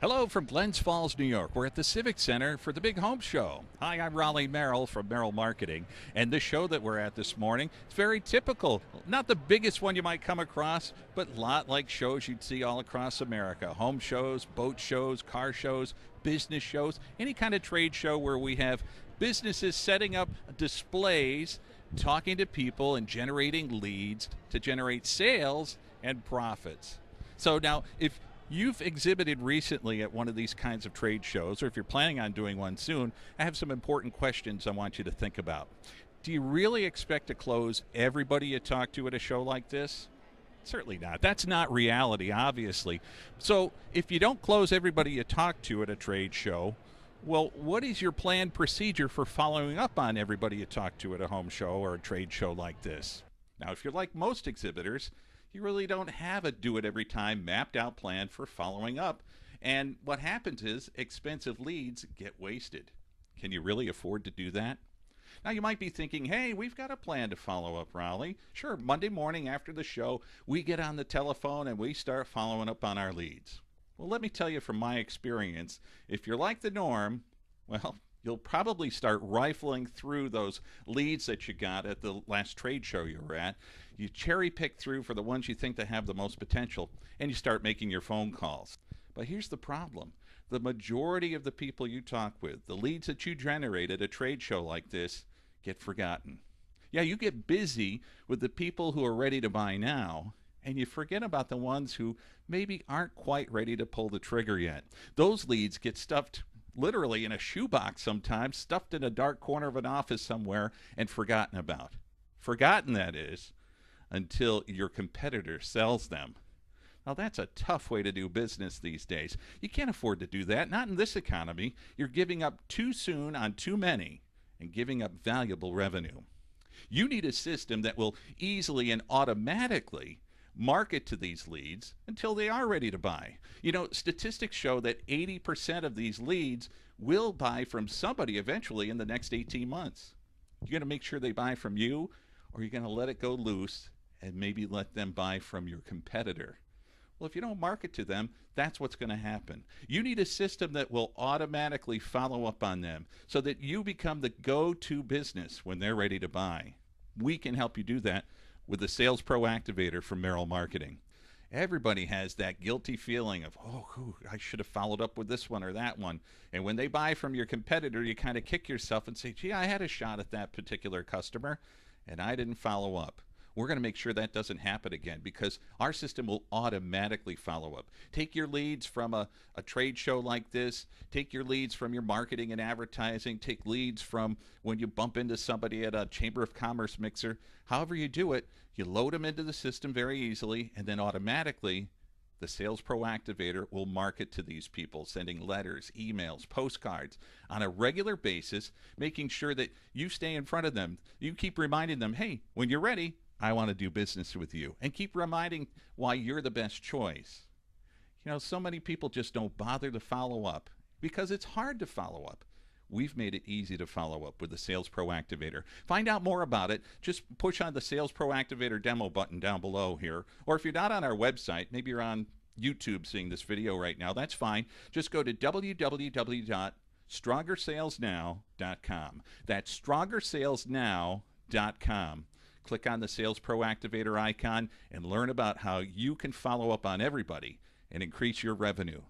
Hello from Glens Falls, New York. We're at the Civic Center for the Big Home Show. Hi, I'm Raleigh Merrill from Merrill Marketing. And the show that we're at this morning, it's very typical. Not the biggest one you might come across, but a lot like shows you'd see all across America. Home shows, boat shows, car shows, business shows, any kind of trade show where we have businesses setting up displays, talking to people and generating leads to generate sales and profits. So now, if you've exhibited recently at one of these kinds of trade shows, or if you're planning on doing one soon, I have some important questions I want you to think about. Do you really expect to close everybody you talk to at a show like this? Certainly not. That's not reality, obviously. So if you don't close everybody you talk to at a trade show, well, what is your planned procedure for following up on everybody you talk to at a home show or a trade show like this? Now, if you're like most exhibitors, you really don't have a do-it-every-time mapped-out plan for following up. And what happens is expensive leads get wasted. Can you really afford to do that? Now, you might be thinking, hey, we've got a plan to follow up, Raleigh. Sure, Monday morning after the show, we get on the telephone and we start following up on our leads. Well, let me tell you from my experience, if you're like the norm, well, you'll probably start rifling through those leads that you got at the last trade show you were at. You cherry pick through for the ones you think that have the most potential, and you start making your phone calls. But here's the problem. The majority of the people you talk with, the leads that you generate at a trade show like this, get forgotten. Yeah, you get busy with the people who are ready to buy now, and you forget about the ones who maybe aren't quite ready to pull the trigger yet. Those leads get stuffed literally in a shoebox sometimes, stuffed in a dark corner of an office somewhere and forgotten about. Forgotten, that is, until your competitor sells them. Now, that's a tough way to do business these days. You can't afford to do that, not in this economy. You're giving up too soon on too many and giving up valuable revenue. You need a system that will easily and automatically market to these leads until they are ready to buy. You know, statistics show that 80% of these leads will buy from somebody eventually in the next 18 months. You're going to make sure they buy from you, or you're going to let it go loose and maybe let them buy from your competitor. Well, if you don't market to them, that's what's going to happen. You need a system that will automatically follow up on them so that you become the go-to business when they're ready to buy. We can help you do that with the Sales Pro Activator from Merrill Marketing. Everybody has that guilty feeling of, oh, I should have followed up with this one or that one. And when they buy from your competitor, you kind of kick yourself and say, gee, I had a shot at that particular customer, and I didn't follow up. We're going to make sure that doesn't happen again because our system will automatically follow up. Take your leads from a trade show like this. Take your leads from your marketing and advertising. Take leads from when you bump into somebody at a Chamber of Commerce mixer. However you do it, you load them into the system very easily, and then automatically the Sales Pro Activator will market to these people, sending letters, emails, postcards on a regular basis, making sure that you stay in front of them. You keep reminding them, hey, when you're ready, I want to do business with you, and keep reminding why you're the best choice. You know, so many people just don't bother to follow up because it's hard to follow up. We've made it easy to follow up with the Sales Pro Activator. Find out more about it. Just push on the Sales Pro Activator demo button down below here. Or if you're not on our website, maybe you're on YouTube seeing this video right now, that's fine. Just go to www.strongersalesnow.com. That's strongersalesnow.com. Click on the Sales Pro Activator icon and learn about how you can follow up on everybody and increase your revenue.